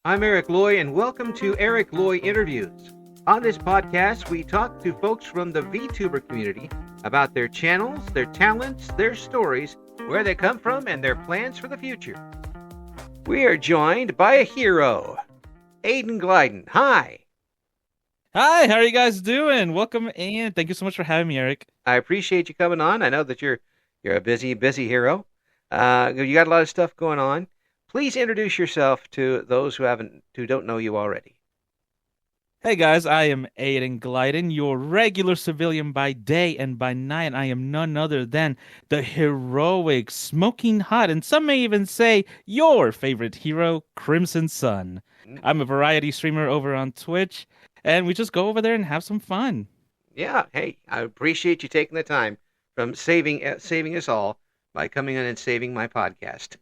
I'm Eric Loy, and welcome to Eric Loy Interviews. On this podcast, we talk to folks from the VTuber community about their channels, their talents, their stories, where they come from, and their plans for the future. We are joined by a hero, Ayden Glyden. Hi. Hi, how are you guys doing? Welcome and thank you so much for having me, Eric. I appreciate you coming on. I know that you're a busy hero. You got a lot of stuff going on. Please introduce yourself to those who don't know you already. Hey guys, I am Ayden Glyden, your regular civilian by day and by night. I am none other than the heroic, smoking hot, and some may even say your favorite hero, Crimson Sun. I'm a variety streamer over on Twitch, and we just go over there and have some fun. Yeah, hey, I appreciate you taking the time from saving us all by coming in and saving my podcast.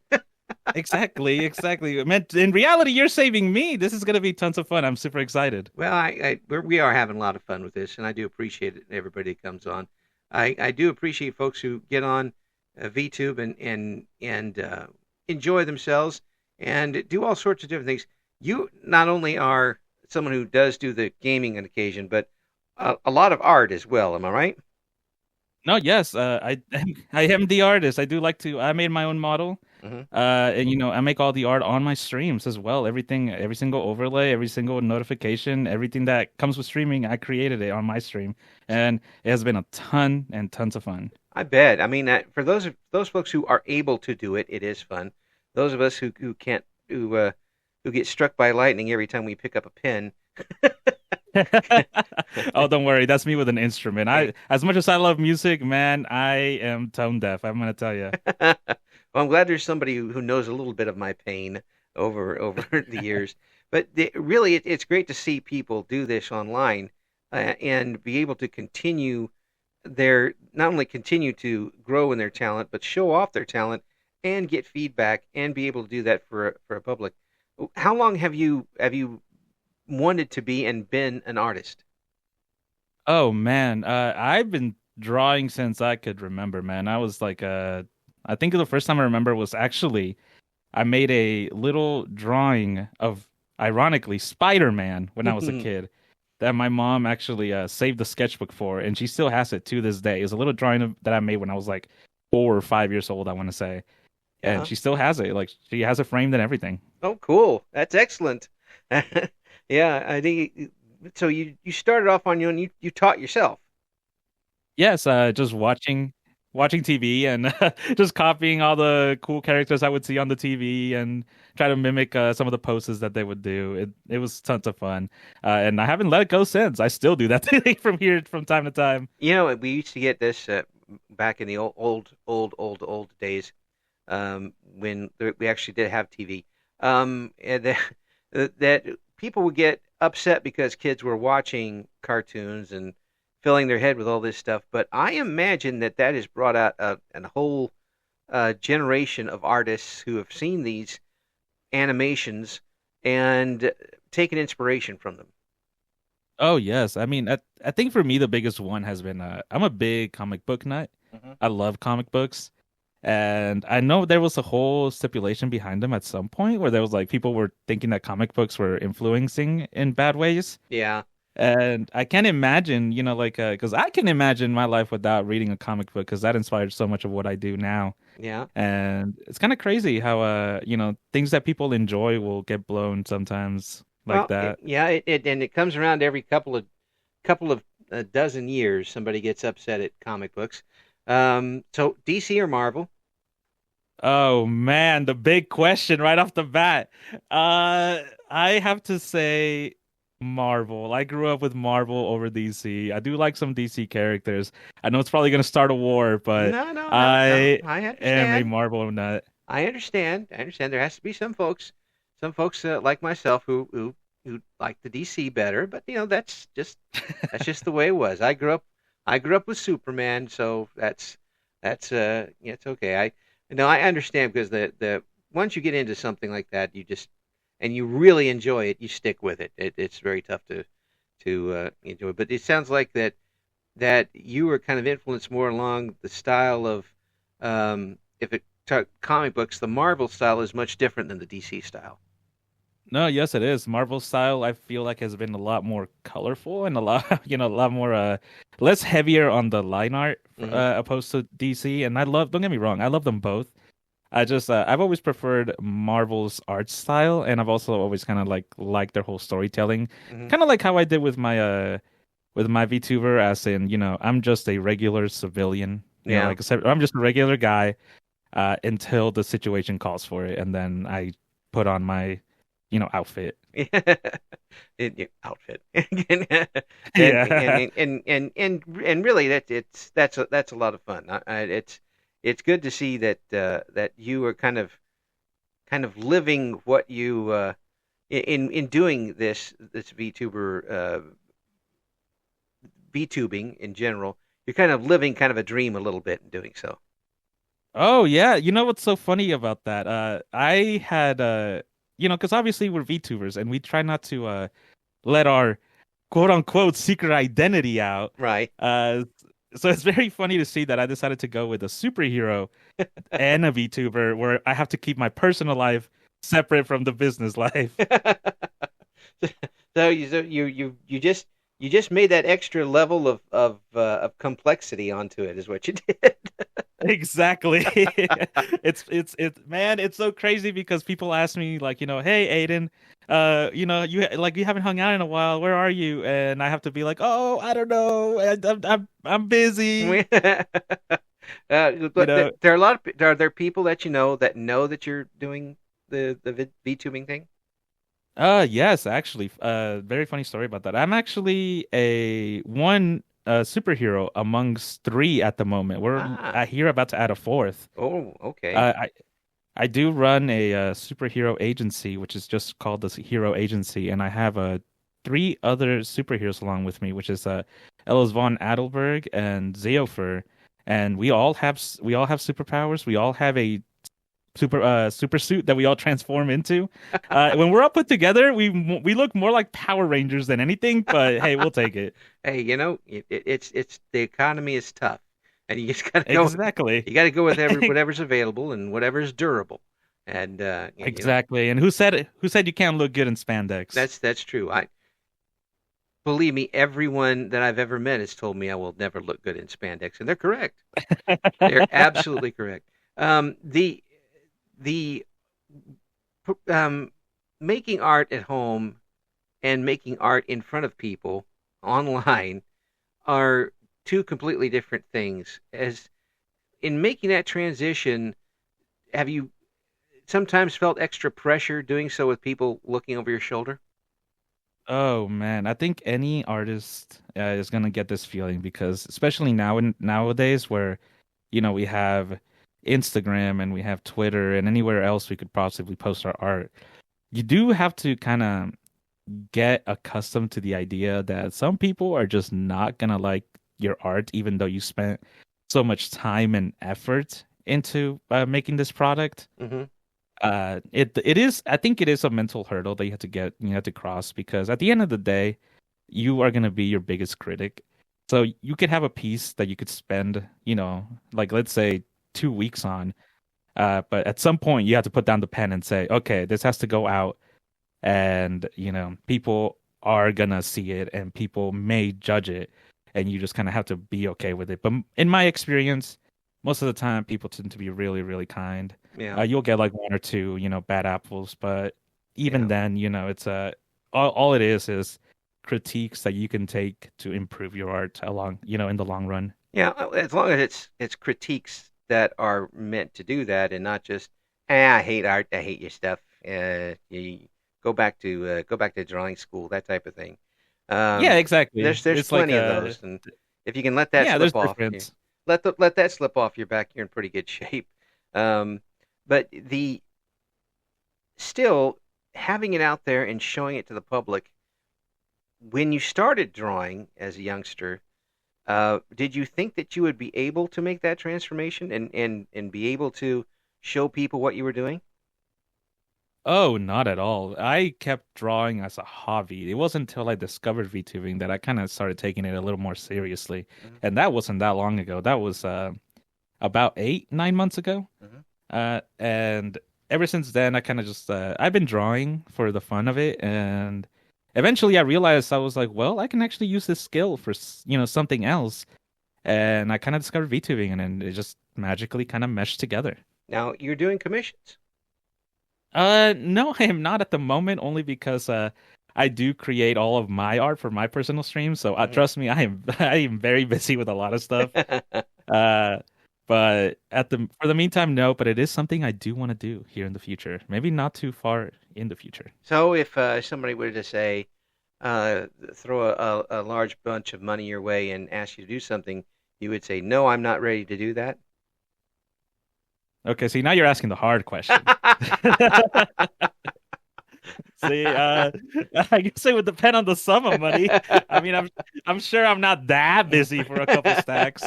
Exactly. In reality, you're saving me. This is going to be tons of fun. I'm super excited. Well, we are having a lot of fun with this, and I do appreciate it. Everybody that comes on, I do appreciate folks who get on VTube and enjoy themselves and do all sorts of different things. You not only are someone who does do the gaming on occasion, but a lot of art as well. Am I right? No, yes, I am the artist. I do like to. I made my own model, Hmm. and I make all the art on my streams as well. Everything, every single overlay, every single notification, everything that comes with streaming, I created it on my stream, and it has been a ton and tons of fun. I bet. I mean, for those folks who are able to do it, it is fun. Those of us who can't, who get struck by lightning every time we pick up a pen. Oh, don't worry, that's me with an instrument. As much as I love music, man, I am tone deaf. I'm gonna tell you. Well, I'm glad there's somebody who knows a little bit of my pain over the years. But really, it's great to see people do this online and be able to continue not only continue to grow in their talent, but show off their talent and get feedback and be able to do that for a public. How long have you wanted to be and been an artist? Oh man, I've been drawing since I could remember, man. I was like, I think the first time I remember was actually I made a little drawing of, ironically, Spider-Man when I was a kid that my mom actually saved the sketchbook for, and she still has it to this day. It was a little drawing that I made when I was like 4 or 5 years old, I want to say, and Yeah. she still has it. Like she has it framed and everything. Oh, cool. That's excellent. Yeah, I think so. You started off on your own. You taught yourself. Yes, just watching TV and just copying all the cool characters I would see on the TV and try to mimic some of the poses that they would do. It was tons of fun, and I haven't let it go since. I still do that from time to time. We used to get this back in the old days when we actually did have TV. And that people would get upset because kids were watching cartoons and filling their head with all this stuff. But I imagine that has brought out a whole generation of artists who have seen these animations and taken inspiration from them. Oh yes, I mean I think for me the biggest one has been I'm a big comic book nut. Hmm. I love comic books. And I know there was a whole stipulation behind them at some point where there was like people were thinking that comic books were influencing in bad ways. Yeah. And I can't imagine, because I can imagine my life without reading a comic book because that inspired so much of what I do now. Yeah. And it's kind of crazy how, things that people enjoy will get blown sometimes like Well, that. and it comes around every couple of a dozen years. Somebody gets upset at comic books. So DC or Marvel? Oh man, the big question right off the bat. I have to say Marvel. I grew up with Marvel over DC. I do like some DC characters. I know it's probably going to start a war, but No. I I am a understand. Marvel nut. I understand. I understand. There has to be some folks like myself who like the DC better. But that's just the way it was. I grew up with Superman, so that's yeah, it's okay. I understand because the once you get into something like that, you really enjoy it, you stick with it. It's very tough to enjoy. But it sounds like that you were kind of influenced more along the style of if it took comic books, the Marvel style is much different than the DC style. No, yes, it is. Marvel style, I feel like has been a lot more colorful and a lot, a lot more less heavier on the line art Hmm. opposed to DC. And I love, don't get me wrong, I love them both. I've always preferred Marvel's art style, and I've also always kind of like liked their whole storytelling, Hmm. kind of like how I did with my VTuber, as in, I'm just a regular civilian, Yeah. like I'm just a regular guy until the situation calls for it, and then I put on my, outfit. Outfit. and, Yeah. and really that's a lot of fun. It's good to see that you are kind of living what you in doing this VTubing in general. You're kind of living kind of a dream a little bit in doing so. Oh yeah, you know what's so funny about that? I had because obviously we're VTubers and we try not to let our quote unquote secret identity out. Right. Uh, so it's very funny to see that I decided to go with a superhero and a VTuber where I have to keep my personal life separate from the business life. So you just made that extra level of complexity onto it is what you did. Exactly. It's man, it's so crazy because people ask me like, hey Aiden, you haven't hung out in a while. Where are you? And I have to be like, oh, I don't know. I'm busy. You But know. there are a lot of are there people that you know that you're doing the VTubing thing? Yes, actually. Very funny story about that. I'm actually a one superhero amongst three at the moment. Ah, Here about to add a fourth. oh, okay. Uh, I do run a, superhero agency, which is just called the Hero Agency, and I have three other superheroes along with me, which is Ellis von Adelberg and Zeofer, and we all have superpowers. We all have a super suit that we all transform into. When we're all put together, we look more like Power Rangers than anything. But hey, we'll take it. Hey, it's the economy is tough, and you just gotta go. Exactly. You gotta go with whatever's available and whatever's durable, and Exactly. And who said you can't look good in spandex? that's true. I believe me, everyone that I've ever met has told me I will never look good in spandex, and they're correct. They're absolutely correct. The um, making art at home and making art in front of people online are two completely different things. As in making that transition, have you sometimes felt extra pressure doing so with people looking over your shoulder? Oh man, I think any artist is gonna get this feeling because especially nowadays where we have Instagram and we have Twitter and anywhere else we could possibly post our art. You do have to kind of get accustomed to the idea that some people are just not gonna like your art, even though you spent so much time and effort into making this product. Hmm. It is, I think it is a mental hurdle that you have to cross because at the end of the day, you are gonna be your biggest critic. So you could have a piece that you could spend, like let's say 2 weeks on, but at some point you have to put down the pen and say, okay, this has to go out and people are gonna see it and people may judge it and you just kind of have to be okay with it. But in my experience, most of the time people tend to be really really kind. Yeah, You'll get like one or two bad apples, but even yeah, then it's all it is critiques that you can take to improve your art along in the long run. yeah. As long as it's critiques that are meant to do that, and not just, I hate art, I hate your stuff. You go back to drawing school, that type of thing. Yeah, Um, exactly. there's It's like plenty of those, and if you can let that yeah, there's slip off, difference. let that slip off your back, you're in pretty good shape. Um, but the still having it out there and showing it to the public. When you started drawing as a youngster, did you think that you would be able to make that transformation and be able to show people what you were doing? Oh, not at all. I kept drawing as a hobby. It wasn't until I discovered VTubing that I kind of started taking it a little more seriously. Hmm. And that wasn't that long ago. That was about 8, 9 months ago. Hmm. And ever since then, I kind of just I've been drawing for the fun of it, and eventually I realized I was like, well, I can actually use this skill for something else, and I kind of discovered VTubing, and then it just magically kind of meshed together. Now you're doing commissions. No, I am not at the moment, only because I do create all of my art for my personal streams. So Hmm. trust me, I am I am very busy with a lot of stuff. Uh, but at the for the meantime, no. But it is something I do want to do here in the future. Maybe not too far in the future. So if somebody were to say, throw a large bunch of money your way and ask you to do something, you would say, "No, I'm not ready to do that." Okay, see, now you're asking the hard question. See, I guess it would depend on the sum of money. I mean, I'm sure I'm not that busy for a couple stacks.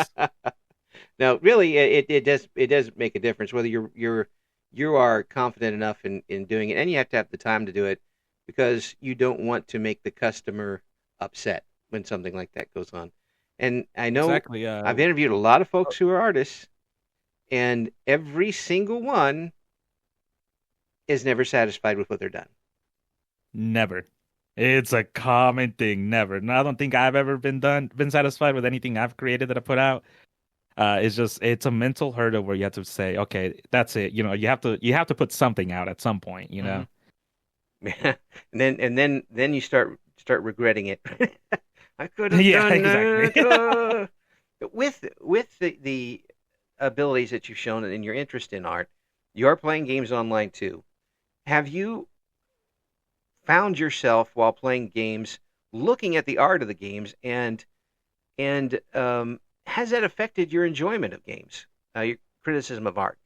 No, really, it does make a difference whether you are confident enough in doing it, and you have to have the time to do it because you don't want to make the customer upset when something like that goes on. And I know Exactly. I've interviewed a lot of folks who are artists, and every single one is never satisfied with what they're done. Never. It's a common thing. Never. And I don't think I've ever been satisfied with anything I've created that I put out. It's a mental hurdle where you have to say, okay, that's it. You have to put something out at some point, you Hmm. know? And then you start regretting it. I could have Yeah, done exactly. that. With the abilities that you've shown and your interest in art, you are playing games online too. Have you found yourself while playing games looking at the art of the games and has that affected your enjoyment of games? Your criticism of art?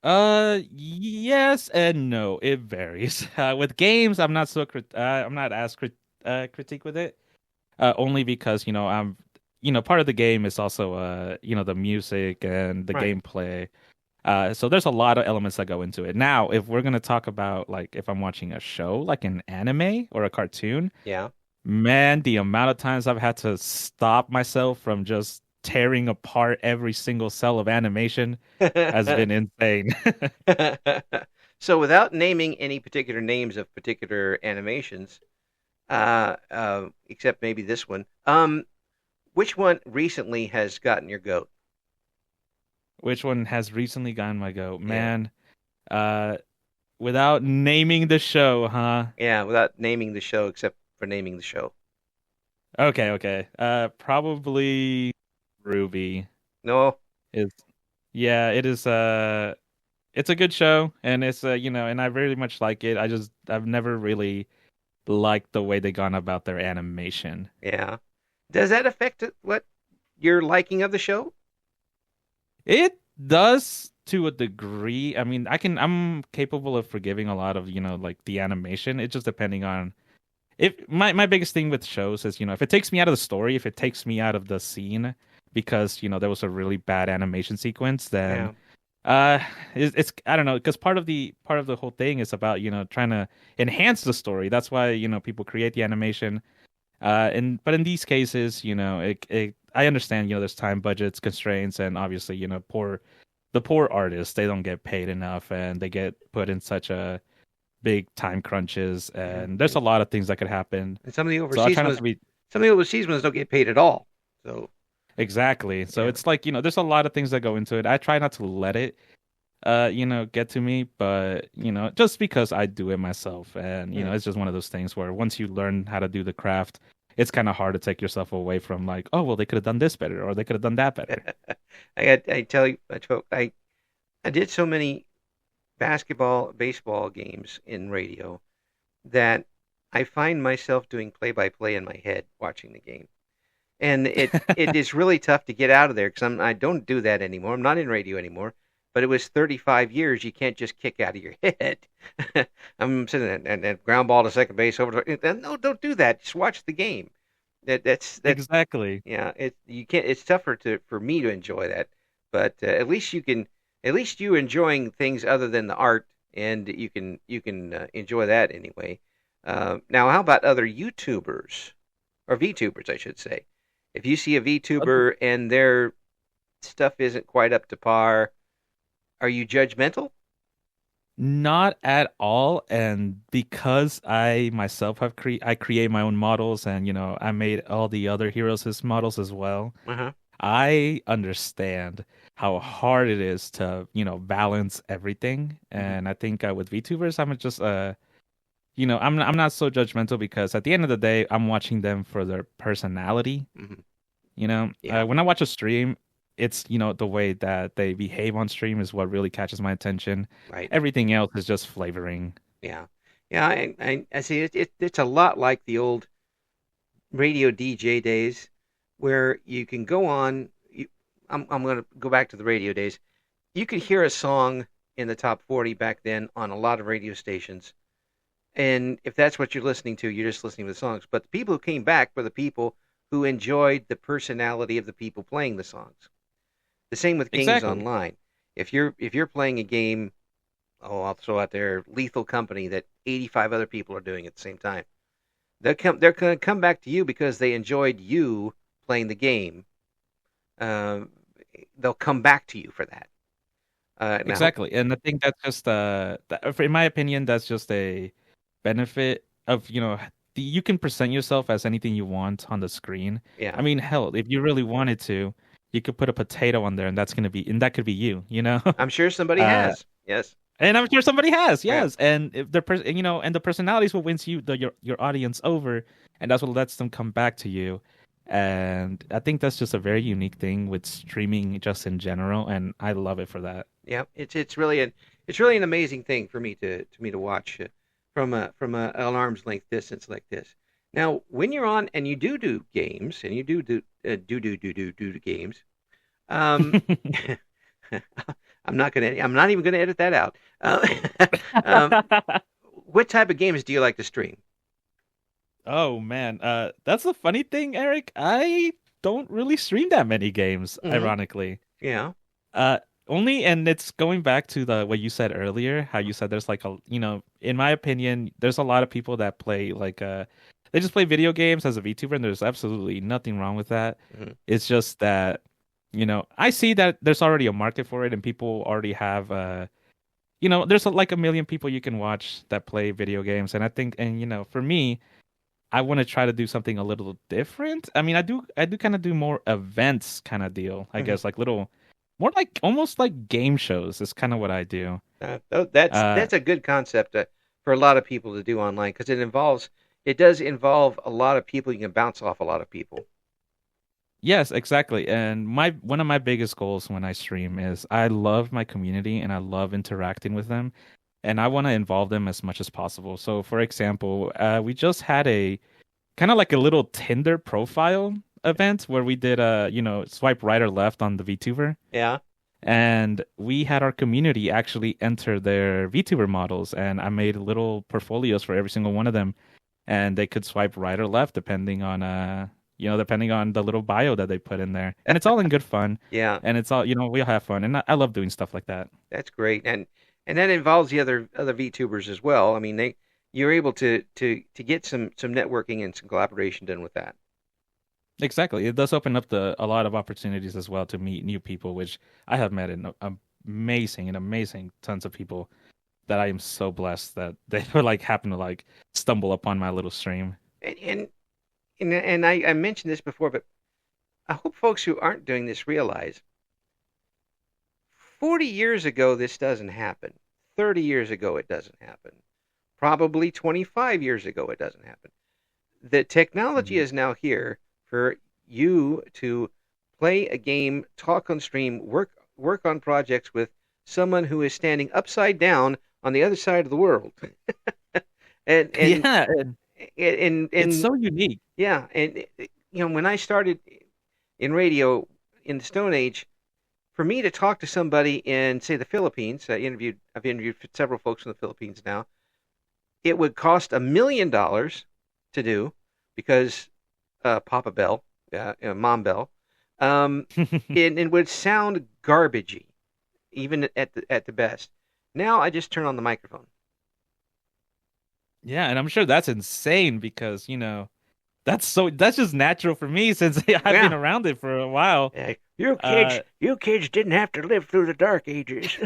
Yes and no. It varies. With games, I'm not as critique with it. Only because, part of the game is also the music and the Right. gameplay. So there's a lot of elements that go into it. Now, if we're gonna talk about like if I'm watching a show, like an anime or a cartoon, Yeah. man, the amount of times I've had to stop myself from just tearing apart every single cell of animation has been insane. So, without naming any particular names of particular animations, except maybe this one, which one recently has gotten your goat? Which one has recently gotten my goat? Yeah. Man, uh, without naming the show, huh? Yeah, without naming the show, except for naming the show. Okay, okay. Probably Ruby No. is. Yeah, it is. It's a good show, and it's and I very much like it. I've never really liked the way they gone about their animation. Yeah. Does that affect what your liking of the show? It does to a degree. I mean, I'm capable of forgiving a lot of, like the animation. It's just depending on if my biggest thing with shows is, if it takes me out of the story, if it takes me out of the scene because, there was a really bad animation sequence, then Yeah. uh it's I don't know, because part of the whole thing is about, trying to enhance the story. That's why, people create the animation. And but in these cases, I understand, there's time budgets, constraints, and obviously, the poor artists, they don't get paid enough and they get put in such a big time crunches, Yeah. and there's a lot of things that could happen. And some of the So I overseas try not ones, to be some of the overseas ones don't get paid at all. So exactly. So yeah. it's like, there's a lot of things that go into it. I try not to let it get to me, but just because I do it myself, and Right. it's just one of those things where once you learn how to do the craft, it's kind of hard to take yourself away from like, oh well, they could have done this better or they could have done that better. I tell you, I did so many basketball, baseball games in radio that I find myself doing play-by-play in my head watching the game. And it is really tough to get out of there because I don't do that anymore. I'm not in radio anymore. But it was 35 years. You can't just kick out of your head. I'm sitting there and ground ball to second base over. No, don't do that. Just watch the game. That's Exactly. yeah. You can't. It's tougher for me to enjoy that. But at least you can. At least you enjoying things other than the art, and you can enjoy that anyway. Now, how about other YouTubers or VTubers, I should say? If you see a VTuber and their stuff isn't quite up to par, are you judgmental? Not at all. And because I myself I create my own models, and I made all the other heroes as models as well. Uh-huh. I understand how hard it is to, balance everything. Hmm. And I think with VTubers, I'm just I'm not so judgmental because at the end of the day, I'm watching them for their personality. Hmm. Yeah. When I watch a stream, it's the way that they behave on stream is what really catches my attention. Right. Everything else is just flavoring. Yeah. Yeah. I see it's a lot like the old radio DJ days where you can go on. I'm going to go back to the radio days. You could hear a song in the top 40 back then on a lot of radio stations. And if that's what you're listening to, you're just listening to the songs. But the people who came back were the people who enjoyed the personality of the people playing the songs. The same with games Exactly. online. If you're playing a game, I'll throw out there Lethal Company that 85 other people are doing at the same time. They're going to come back to you because they enjoyed you playing the game. Uh, they'll come back to you for that. Now, Exactly. And I think that's just in my opinion, that's just a benefit of, you can present yourself as anything you want on the screen. yeah, I mean, hell, if you really wanted to, you could put a potato on there and that could be you. I'm sure somebody Uh, has. Yes. and I'm sure somebody has, Yeah. yes. And if and the personality is what wins your audience over, and that's what lets them come back to you. And I think that's just a very unique thing with streaming just in general, and I love it for that. Yeah. It's really an amazing thing for me to watch from an arm's length distance like this. Now, when you're on and you do games and you do games, um, I'm not even gonna edit that out. Um, what type of games do you like to stream? Oh man, that's the funny thing, Eric. I don't really stream that many games, Hmm. ironically. Yeah. Uh, Only, and it's going back to the what you said earlier, how you said there's like in my opinion, there's a lot of people that play they just play video games as a VTuber, and there's absolutely nothing wrong with that. Hmm. It's just that, I see that there's already a market for it, and people already have there's like a million people you can watch that play video games, and I think, and for me. I want to try to do something a little different. I mean, I do kind of do more events kind of deal, I Hmm. guess, like little, more like almost like game shows is kind of what I do. That's Uh, that's a good concept for a lot of people to do online because it does involve a lot of people. You can bounce off a lot of people. yes, exactly. And my one of my biggest goals when I stream is I love my community and I love interacting with them, and I want to involve them as much as possible. So, for example, we just had a kind of like a little Tinder profile event where we did swipe right or left on the VTuber. Yeah. And we had our community actually enter their VTuber models, and I made little portfolios for every single one of them, and they could swipe right or left depending on the little bio that they put in there, and it's all in good fun, Yeah. and it's all we'll have fun, and I love doing stuff like that. That's great, and that involves the other VTubers as well. I mean, you're able to get some networking and some collaboration done with that. Exactly, it does open up a lot of opportunities as well to meet new people, which I have met amazing tons of people that I am so blessed that they would like happen to like stumble upon my little stream. And I mentioned this before, but I hope folks who aren't doing this realize 40 years ago this doesn't happen. 30 years ago it doesn't happen. Probably 25 years ago it doesn't happen. The technology Mhm. is now here for you to play a game, talk on stream, work on projects with someone who is standing upside down on the other side of the world. and and Yeah, and it's and so unique. yeah, and when I started in radio in the Stone Age, for me to talk to somebody in say the Philippines, I've interviewed several folks in the Philippines now. It would cost $1 million to do because Papa Bell, Mom Bell, it would sound garbagey, even at the best. Now I just turn on the microphone. Yeah, and I'm sure that's insane because, that's just natural for me since I've been Yeah, around it for a while. you kids, Uh you kids didn't have to live through the dark ages.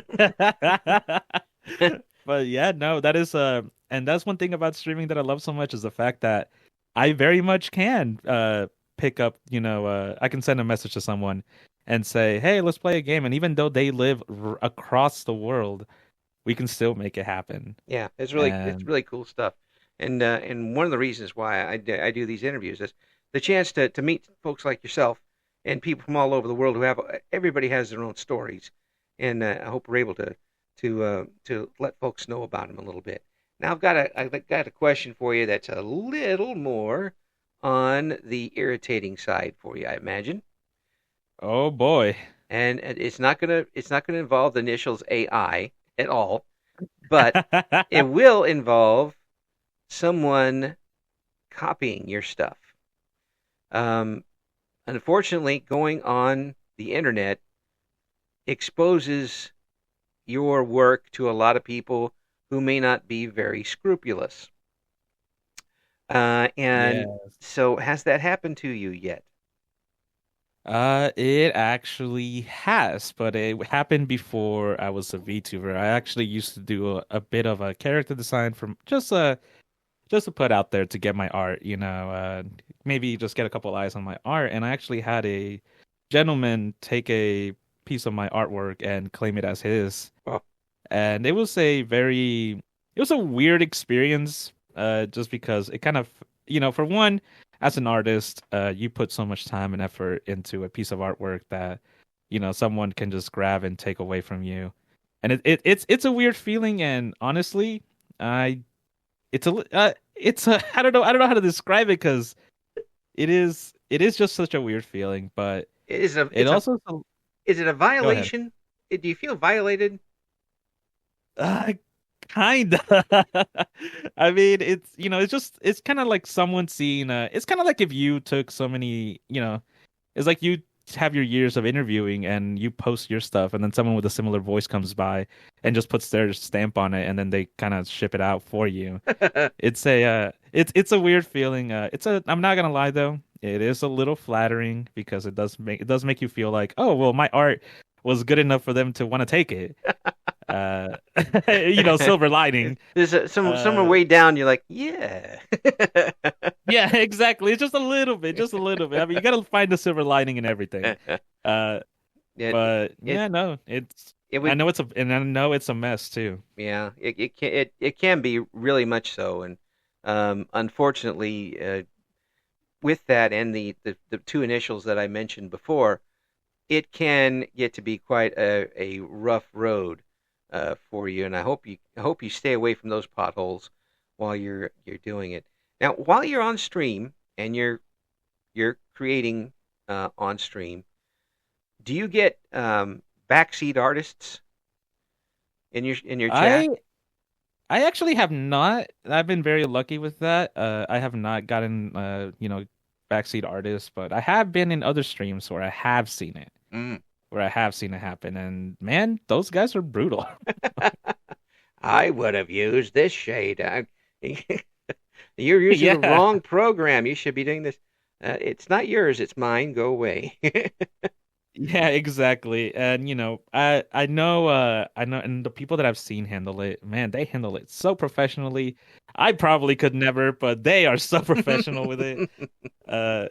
But yeah, no, that is and that's one thing about streaming that I love so much is the fact that I very much can pick up, I can send a message to someone and say, "Hey, let's play a game." And even though they live across the world, we can still make it happen. Yeah, it's And really cool stuff. And one of the reasons why I do these interviews is the chance to meet folks like yourself and people from all over the world who have everybody has their own stories, and I hope we're able to let folks know about them a little bit. Now I've got a question for you that's a little more on the irritating side for you, I imagine, oh boy. and it's not gonna involve the initials AI at all, but it will involve someone copying your stuff. Um, Unfortunately, going on the internet exposes your work to a lot of people who may not be very scrupulous. And Yeah. so, has that happened to you yet? It actually has, but it happened before I was a VTuber. I actually used to do a bit of a character design from just to put out there to get my art, maybe just get a couple eyes on my art. And I actually had a gentleman take a piece of my artwork and claim it as his. Oh, And it was a weird experience, just because it kind of, for one, as an artist, you put so much time and effort into a piece of artwork that, someone can just grab and take away from you. And it's a weird feeling. And honestly, I it's a I don't know how to describe it because it is just such a weird feeling, but is it it also is it a go ahead. violation? Do you feel violated? Uh, Kinda. I mean, it's kind of like someone seeing. It's kind of like if you took so many, it's like you have your years of interviewing and you post your stuff, and then someone with a similar voice comes by and just puts their stamp on it, and then they kind of ship it out for you. It's a weird feeling. I'm not gonna lie though, it is a little flattering because it does make you feel like, oh well, my art was good enough for them to want to take it. Uh, silver lining. There's somewhere Uh, way down. You're like, yeah. yeah, exactly. It's just a little bit, just a little bit. I mean, you gotta find the silver lining in everything. Uh, it but it yeah, no, it would I know it's a mess too. yeah it can be really much so, and unfortunately, with that and the two initials that I mentioned before, it can get to be quite a rough road for you, and I hope you stay away from those potholes while you're doing it. Now, while you're on stream and you're creating on stream, do you get backseat artists in your chat? I I actually have not. I've been very lucky with that. I have not gotten backseat artists, but I have been in other streams where I have seen it, Mm. where I have seen it happen, and man, those guys are brutal. I would have used this shade. You're using the Yeah. wrong program. You should be doing this. It's not yours. It's mine. Go away. Yeah, exactly. And I know and the people that I've seen handle it, man, they handle it so professionally. I probably could never, but they are so professional with it. Uh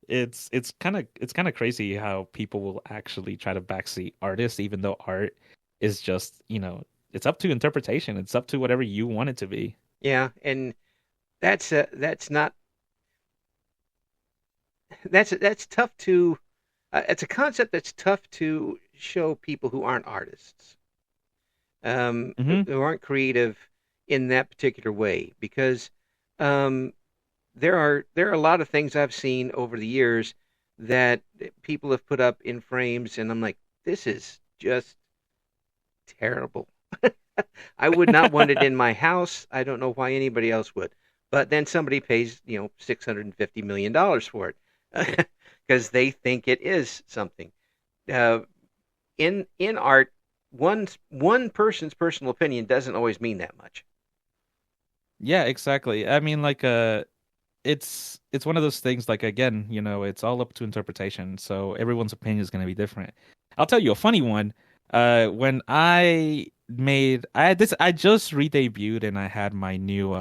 it's kind of crazy how people will actually try to backseat artists even though art is just, it's up to interpretation. It's up to whatever you want it to be. Yeah, and that's not that's tough to. It's a concept that's tough to show people who aren't artists, Hmm. who aren't creative in that particular way, because um, there are a lot of things I've seen over the years that people have put up in frames, and I'm like, this is just terrible. I would not want it in my house. I don't know why anybody else would. But then somebody pays, $650 million for it because they think it is something. Uh, in art, one person's personal opinion doesn't always mean that much. Yeah, exactly. I mean, like, it's one of those things. Like, again, it's all up to interpretation. So everyone's opinion is going to be different. I'll tell you a funny one. When I just re-debuted and I had my new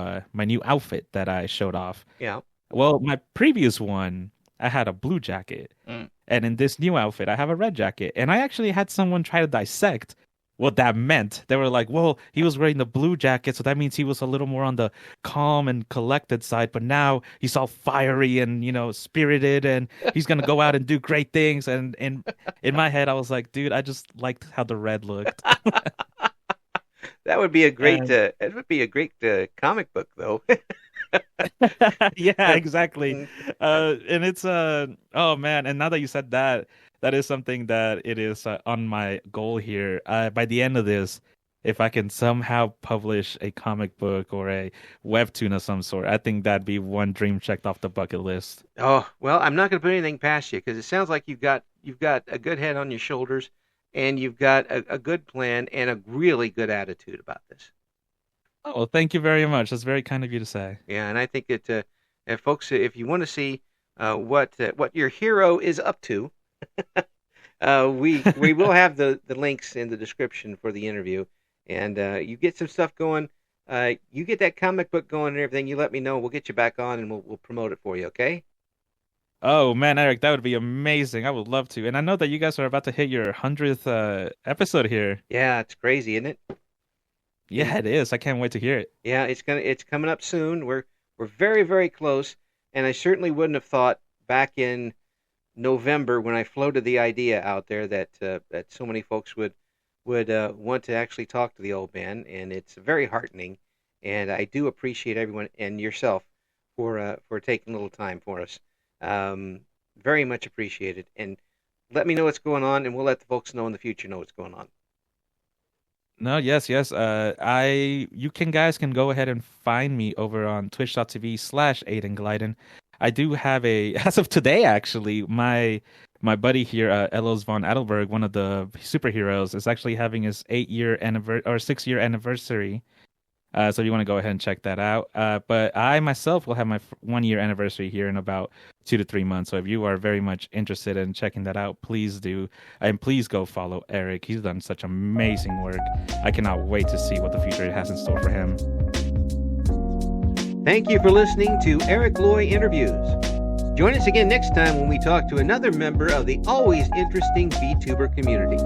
outfit that I showed off. Yeah. Well, my previous one, I had a blue jacket. Mm. And in this new outfit, I have a red jacket. And I actually had someone try to dissect what that meant. They were like, well, he was wearing the blue jacket, so that means he was a little more on the calm and collected side. But now he's all fiery and, spirited, and he's gonna go out and do great things. And in my head, I was like, dude, I just liked how the red looked. That would be a great And comic book though. yeah, exactly. And it's oh man, and now that you said that, that is something that it is on my goal here. By the end of this, if I can somehow publish a comic book or a webtoon of some sort, I think that'd be one dream checked off the bucket list. Oh, well, I'm not going to put anything past you because it sounds like you've got a good head on your shoulders, and you've got a good plan and a really good attitude about this. Oh, well, thank you very much. That's very kind of you to say. Yeah, and I think if folks, if you want to see what your hero is up to, we will have the links in the description for the interview, and you get some stuff going. You get that comic book going and everything. You let me know. We'll get you back on, and we'll promote it for you. Okay? Oh man, Eric, that would be amazing. I would love to. And I know that you guys are about to hit your 100th episode here. Yeah, it's crazy, isn't it? Yeah, it is. I can't wait to hear it. Yeah, it's coming up soon. We're very very close, and I certainly wouldn't have thought back in November when I floated the idea out there that so many folks would want to actually talk to the old man, and it's very heartening. And I do appreciate everyone and yourself for taking a little time for us. Very much appreciated. And let me know what's going on, and we'll let the folks know in the future know what's going on. No, yes, yes. You guys can go ahead and find me over on twitch.tv/Ayden Glyden. I do have as of today, actually, my buddy here, Elos von Adelberg, one of the superheroes, is actually having his 8-year anniversary or 6-year anniversary. So you want to go ahead and check that out. But I myself will have my 1-year anniversary here in about 2 to 3 months. So if you are very much interested in checking that out, please do. And please go follow Eric. He's done such amazing work. I cannot wait to see what the future has in store for him. Thank you for listening to Eric Loy Interviews. Join us again next time when we talk to another member of the always interesting VTuber community.